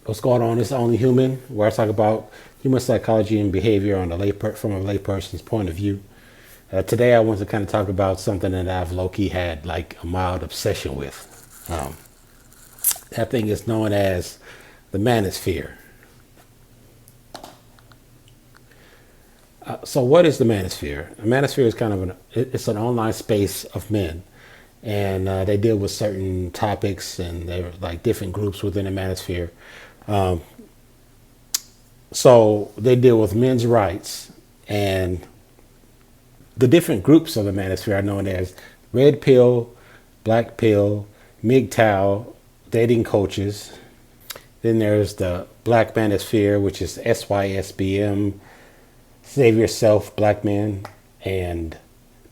What's going on? It's Only Human, where I talk about human psychology and behavior on from a layperson's point of view. Today, I want to kind of talk about something that I've low-key had like a mild obsession with. That thing is known as the Manosphere. So, what is the Manosphere? A Manosphere is kind of it's an online space of men, and they deal with certain topics, and they're like different groups within the Manosphere. So they deal with men's rights, and the different groups of the manosphere are known as red pill, black pill, MGTOW, dating coaches. Then there's the black manosphere, which is SYSBM, Save Yourself, Black Men, and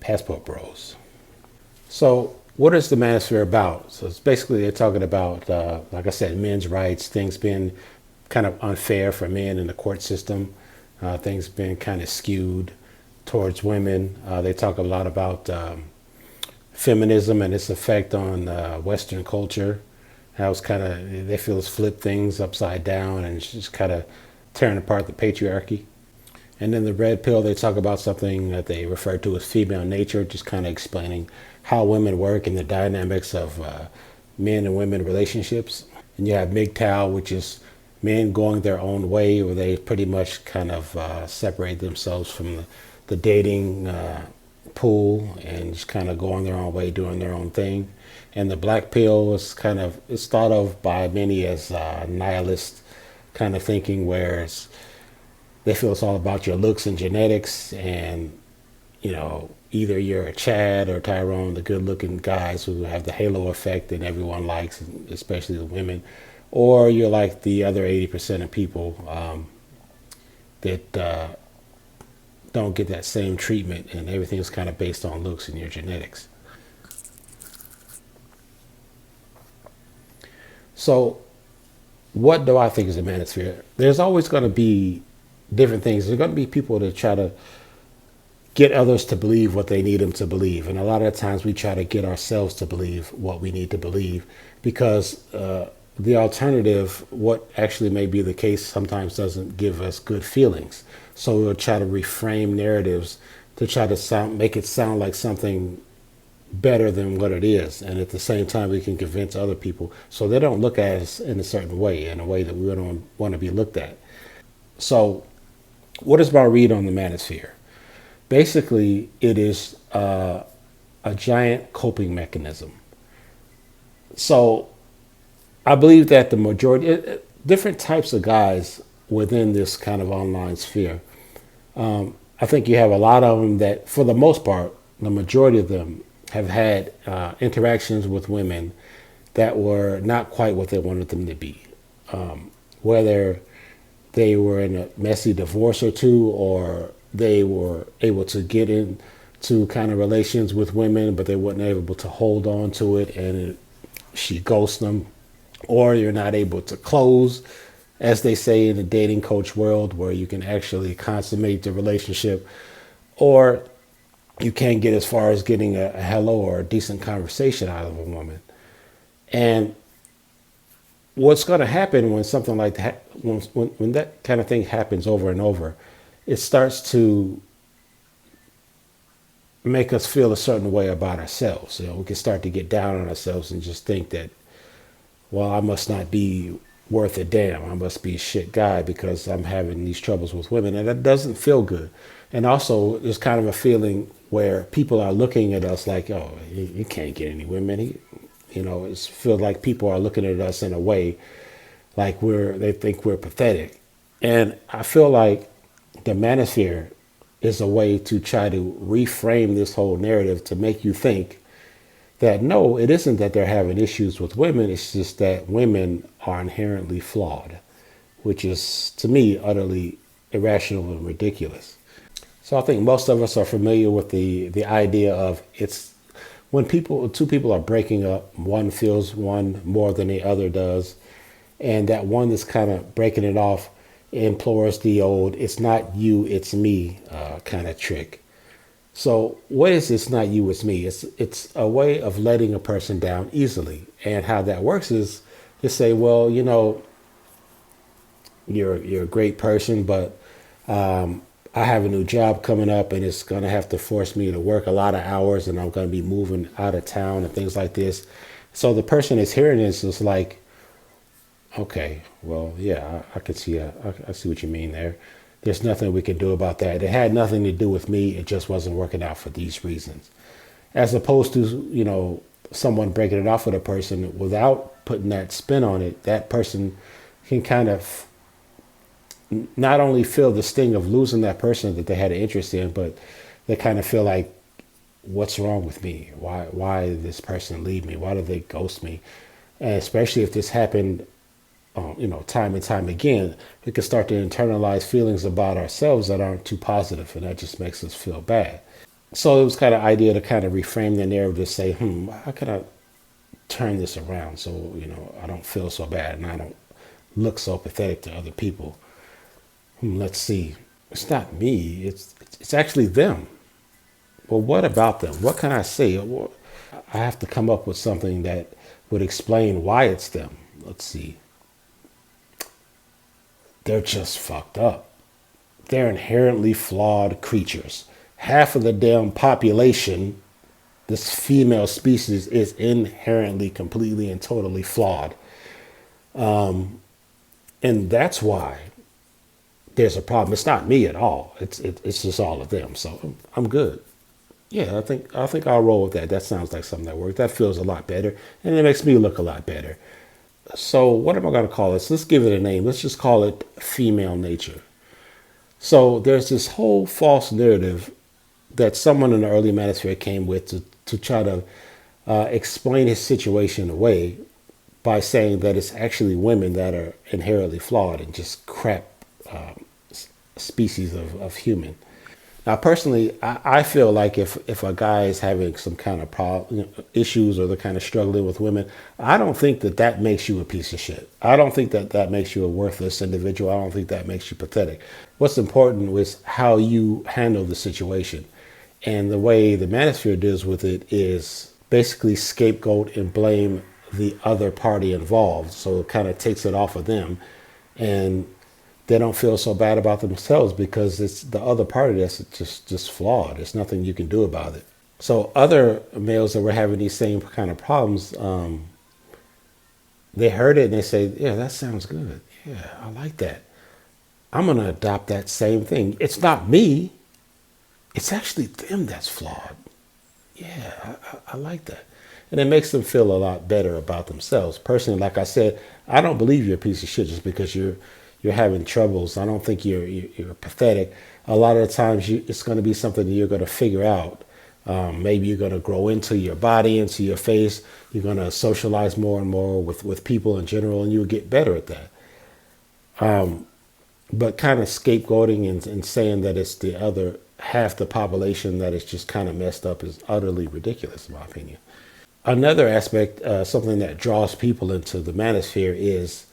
Passport Bros. So what is the manosphere about? So it's basically they're talking about, like I said, men's rights, things being kind of unfair for men in the court system, things being kind of skewed towards women. They talk a lot about feminism and its effect on Western culture. How it's kind of, they feel it's flipped things upside down and it's just kind of tearing apart the patriarchy. And then the red pill, they talk about something that they refer to as female nature, just kind of explaining how women work and the dynamics of men and women relationships. And you have MGTOW, which is men going their own way, where they pretty much kind of separate themselves from the dating pool and just kind of going their own way, doing their own thing. And the black pill is kind of, it's thought of by many as nihilist kind of thinking, whereas they feel it's all about your looks and genetics, and either you're a Chad or Tyrone, the good-looking guys who have the halo effect that everyone likes, especially the women, or you're like the other 80% of people that don't get that same treatment, and everything is kind of based on looks and your genetics. So, what do I think is a manosphere? There's always going to be different things. There's going to be people that try to get others to believe what they need them to believe. And a lot of times we try to get ourselves to believe what we need to believe, because the alternative, what actually may be the case, sometimes doesn't give us good feelings. So we'll try to reframe narratives to try to make it sound like something better than what it is. And at the same time, we can convince other people so they don't look at us in a certain way, in a way that we don't want to be looked at. So what is my read on the manosphere? Basically, it is a giant coping mechanism. So I believe that the majority, different types of guys within this kind of online sphere, I think you have a lot of them that, for the most part, the majority of them have had interactions with women that were not quite what they wanted them to be. Whether they were in a messy divorce or two, or they were able to get into kind of relations with women, but they weren't able to hold on to it, and she ghosts them, or you're not able to close, as they say in the dating coach world, where you can actually consummate the relationship, or you can't get as far as getting a hello or a decent conversation out of a woman. And what's going to happen when something like that, when that kind of thing happens over and over, it starts to make us feel a certain way about ourselves. We can start to get down on ourselves and just think that, well, I must not be worth a damn. I must be a shit guy because I'm having these troubles with women. And that doesn't feel good. And also, there's kind of a feeling where people are looking at us like, oh, you can't get any women. It feels like people are looking at us in a way like they think we're pathetic. And I feel like the manosphere is a way to try to reframe this whole narrative to make you think that no, it isn't that they're having issues with women. It's just that women are inherently flawed, which is, to me, utterly irrational and ridiculous. So I think most of us are familiar with the idea of, it's when two people are breaking up, one feels one more than the other does, and that one that's kind of breaking it off implores the old "it's not you, it's me" kind of trick. So what is "it's not you, it's me"? It's a way of letting a person down easily, and how that works is to say, well, you're a great person, but I have a new job coming up, and it's gonna have to force me to work a lot of hours, and I'm gonna be moving out of town and things like this. So the person that's hearing this is like, okay, well, yeah, I could see, I see what you mean there. There's nothing we can do about that. It had nothing to do with me. It just wasn't working out for these reasons. As opposed to, someone breaking it off with a person without putting that spin on it, that person can kind of not only feel the sting of losing that person that they had an interest in, but they kind of feel like, what's wrong with me? Why did this person leave me? Why did they ghost me? And especially if this happened, time and time again, we can start to internalize feelings about ourselves that aren't too positive, and that just makes us feel bad. So it was kind of idea to kind of reframe the narrative to say, how can I turn this around so I don't feel so bad and I don't look so pathetic to other people. Let's see. It's not me. It's actually them. Well, what about them? What can I say? Well, I have to come up with something that would explain why it's them. Let's see. They're just fucked up. They're inherently flawed creatures. Half of the damn population, this female species, is inherently, completely, and totally flawed. And that's why there's a problem. It's not me at all. It's just all of them. So I'm good. Yeah, I think I'll roll with that. That sounds like something that works. That feels a lot better, and it makes me look a lot better. So what am I going to call this? Let's give it a name. Let's just call it female nature. So there's this whole false narrative that someone in the early manosphere came with to try to explain his situation away by saying that it's actually women that are inherently flawed and just crap species of human. Now, personally, I feel like if a guy is having some kind of problem, issues, or they're kind of struggling with women, I don't think that that makes you a piece of shit. I don't think that that makes you a worthless individual. I don't think that makes you pathetic. What's important is how you handle the situation. And the way the manosphere deals with it is basically scapegoat and blame the other party involved. So it kind of takes it off of them. And they don't feel so bad about themselves because it's the other party that's just flawed. There's nothing you can do about it. So other males that were having these same kind of problems, they heard it and they say, yeah, that sounds good. Yeah, I like that. I'm going to adopt that same thing. It's not me. It's actually them that's flawed. Yeah, I like that. And it makes them feel a lot better about themselves. Personally, like I said, I don't believe you're a piece of shit just because you're having troubles. I don't think you're pathetic. A lot of the times it's going to be something that you're going to figure out. Maybe you're going to grow into your body, into your face. You're going to socialize more and more with people in general, and you'll get better at that. But kind of scapegoating and saying that it's the other half the population that is just kind of messed up is utterly ridiculous, in my opinion. Another aspect, something that draws people into the manosphere is,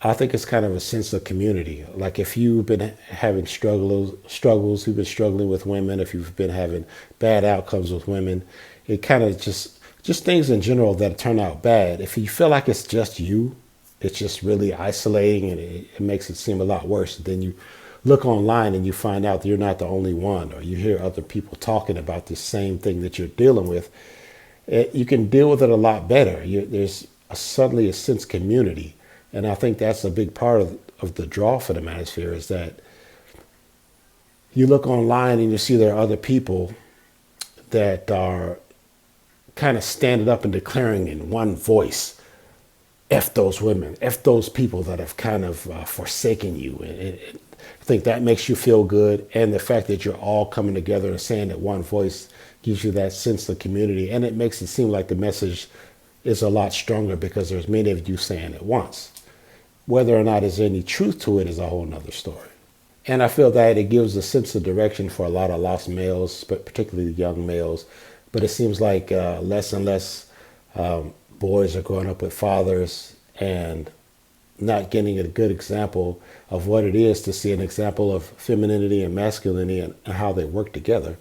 I think it's kind of a sense of community. Like if you've been having struggles, you've been struggling with women, if you've been having bad outcomes with women, it kind of just things in general that turn out bad. If you feel like it's just you, it's just really isolating, and it makes it seem a lot worse. Then you look online and you find out that you're not the only one, or you hear other people talking about the same thing that you're dealing with. You can deal with it a lot better. There's suddenly a sense of community. And I think that's a big part of the draw for the manosphere is that you look online and you see there are other people that are kind of standing up and declaring in one voice, F those women, F those people that have kind of forsaken you. And I think that makes you feel good. And the fact that you're all coming together and saying it one voice gives you that sense of community. And it makes it seem like the message is a lot stronger because there's many of you saying it once. Whether or not there's any truth to it is a whole nother story. And I feel that it gives a sense of direction for a lot of lost males, but particularly young males. But it seems like less and less boys are growing up with fathers and not getting a good example of what it is to see an example of femininity and masculinity and how they work together.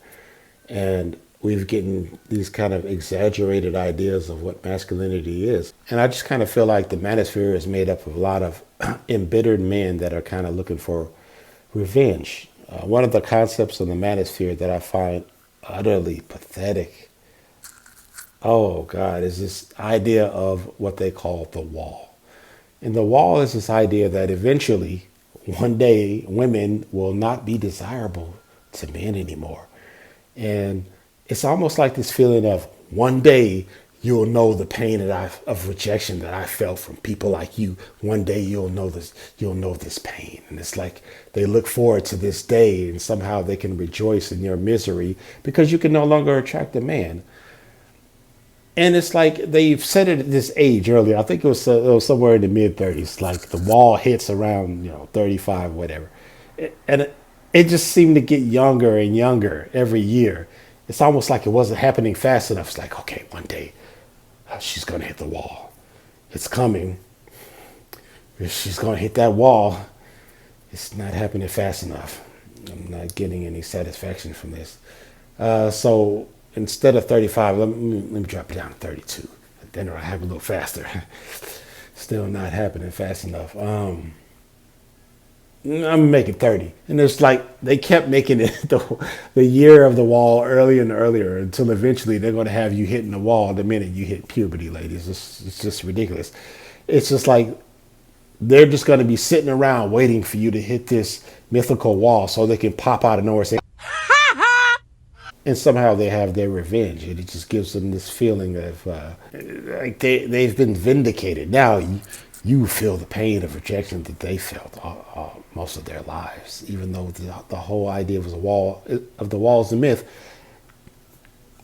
And we've getting these kind of exaggerated ideas of what masculinity is. And I just kind of feel like the manosphere is made up of a lot of embittered men that are kind of looking for revenge. One of the concepts of the manosphere that I find utterly pathetic, oh God, is this idea of what they call the wall. And the wall is this idea that eventually, one day, women will not be desirable to men anymore. And it's almost like this feeling of one day you'll know the pain of rejection that I felt from people like you. One day you'll know this pain. And it's like they look forward to this day and somehow they can rejoice in your misery because you can no longer attract a man. And it's like they've said it at this age earlier. I think it was somewhere in the mid 30s. Like the wall hits around 35, whatever, and it just seemed to get younger and younger every year. It's almost like it wasn't happening fast enough. It's like, okay, one day she's gonna hit the wall. It's coming. If she's gonna hit that wall, it's not happening fast enough. I'm not getting any satisfaction from this. So instead of 35, let me drop it down to 32. Then I'll have a little faster. Still not happening fast enough. I'm making 30. And it's like they kept making it the year of the wall earlier and earlier until eventually they're going to have you hitting the wall the minute you hit puberty, ladies. It's just ridiculous. It's just like they're just going to be sitting around waiting for you to hit this mythical wall so they can pop out of nowhere and say, and somehow they have their revenge, and it just gives them this feeling of like they've been vindicated. Now you feel the pain of rejection that they felt most of their lives, even though the whole idea was the wall is a myth.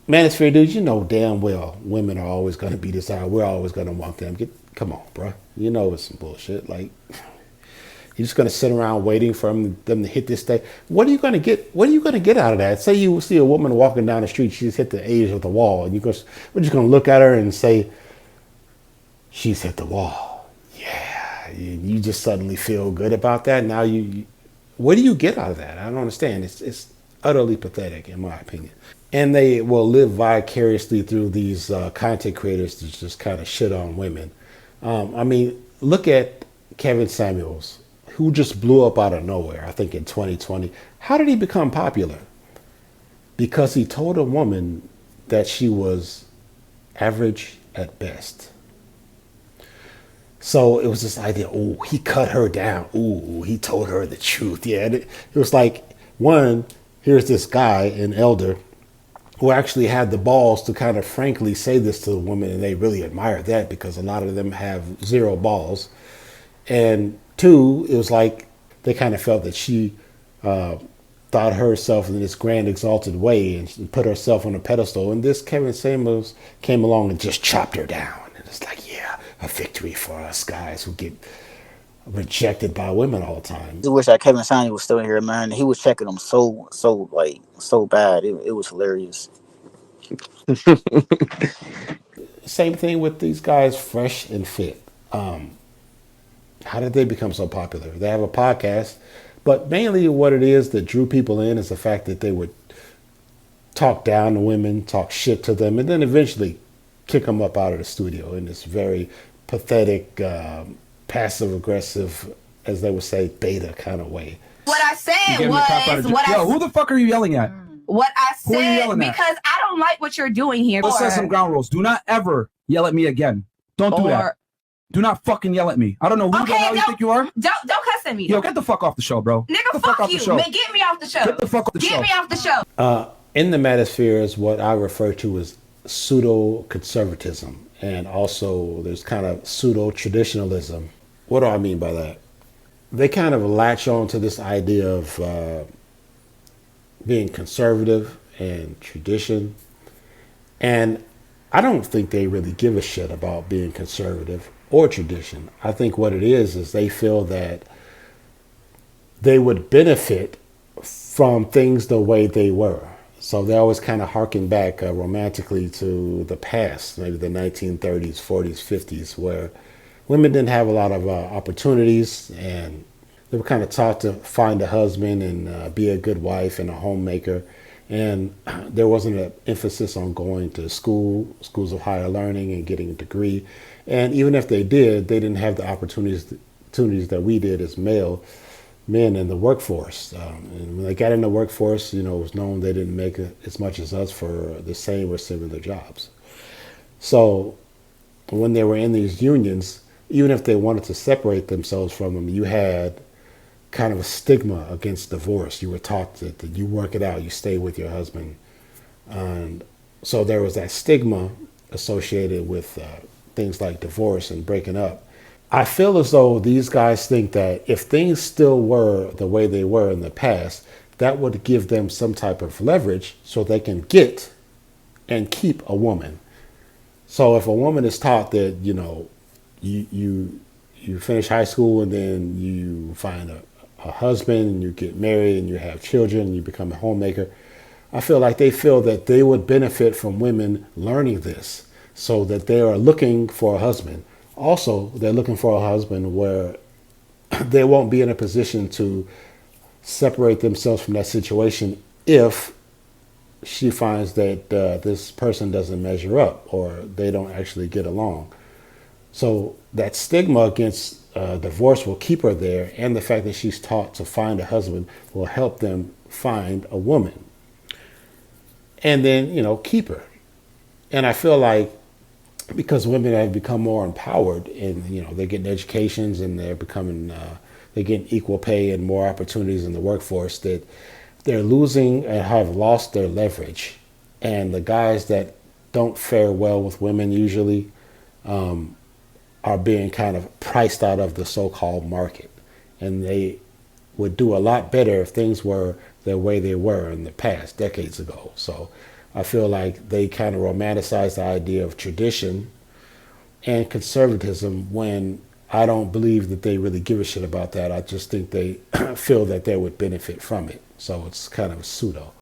Manosphere dudes, you know damn well women are always going to be desired. We're always going to want them. Come on, bro. You know it's some bullshit. Like you're just going to sit around waiting for them to hit this day. What are you going to get? What are you going to get out of that? Say you see a woman walking down the street, she's hit the edge of the wall, and we're just going to look at her and say, she's hit the wall. Yeah, you just suddenly feel good about that. Now what do you get out of that? I don't understand. It's utterly pathetic, in my opinion. And they will live vicariously through these content creators to just kind of shit on women. I mean, look at Kevin Samuels, who just blew up out of nowhere, I think in 2020. How did he become popular? Because he told a woman that she was average at best. So it was this idea, oh, he cut her down. Ooh, he told her the truth. Yeah, and it was like, here's this guy, an elder, who actually had the balls to kind of frankly say this to the woman, and they really admired that because a lot of them have zero balls. And two, it was like they kind of felt that she thought herself in this grand exalted way and put herself on a pedestal. And this Kevin Samuels came along and just chopped her down. And it's like, yeah, a victory for us guys who get rejected by women all the time. I just wish that Kevin Samuels was still here, man. He was checking them so bad. It was hilarious. Same thing with these guys, Fresh and Fit. How did they become so popular? They have a podcast, but mainly what it is that drew people in is the fact that they would talk down to women, talk shit to them, and then eventually kick them up out of the studio in this very pathetic, passive aggressive, as they would say, beta kind of way. What I said was Yo, who the fuck are you yelling at? what I Who are you said yelling at? because I don't like what you're doing here. Let's set some ground rules. Do not ever yell at me again. Don't do that. Do not fucking yell at me. I don't know who the hell you think you are. Don't cuss at me. Yo, get the fuck off the show, bro. Nigga, fuck you. Man, get me off the show. Get the fuck off the show. Get me off the show. In the manosphere is what I refer to as pseudo conservatism, and also there's kind of pseudo traditionalism. What do I mean by that? They kind of latch on to this idea of being conservative and tradition, and I don't think they really give a shit about being conservative or tradition. I think what it is they feel that they would benefit from things the way they were. So they always kind of harken back romantically to the past, maybe the 1930s, 40s, 50s, where women didn't have a lot of opportunities, and they were kind of taught to find a husband and be a good wife and a homemaker. And there wasn't an emphasis on going to schools of higher learning and getting a degree. And even if they did, they didn't have the opportunities that we did as men in the workforce. And when they got in the workforce, it was known they didn't make as much as us for the same or similar jobs. So when they were in these unions, even if they wanted to separate themselves from them, you had kind of a stigma against divorce. You were taught that you work it out, you stay with your husband. And so there was that stigma associated with things like divorce and breaking up. I feel as though these guys think that if things still were the way they were in the past, that would give them some type of leverage so they can get and keep a woman. So if a woman is taught that, you finish high school and then you find a husband and you get married and you have children and you become a homemaker, I feel like they feel that they would benefit from women learning this, so that they are looking for a husband. Also, they're looking for a husband where they won't be in a position to separate themselves from that situation if she finds that this person doesn't measure up or they don't actually get along. So that stigma against divorce will keep her there, and the fact that she's taught to find a husband will help them find a woman. And then, keep her. And I feel like because women have become more empowered and, they're getting educations and they're getting equal pay and more opportunities in the workforce, that they're losing and have lost their leverage. And the guys that don't fare well with women usually are being kind of priced out of the so-called market. And they would do a lot better if things were the way they were in the past, decades ago. So I feel like they kind of romanticize the idea of tradition and conservatism when I don't believe that they really give a shit about that. I just think they feel that they would benefit from it. So it's kind of pseudo.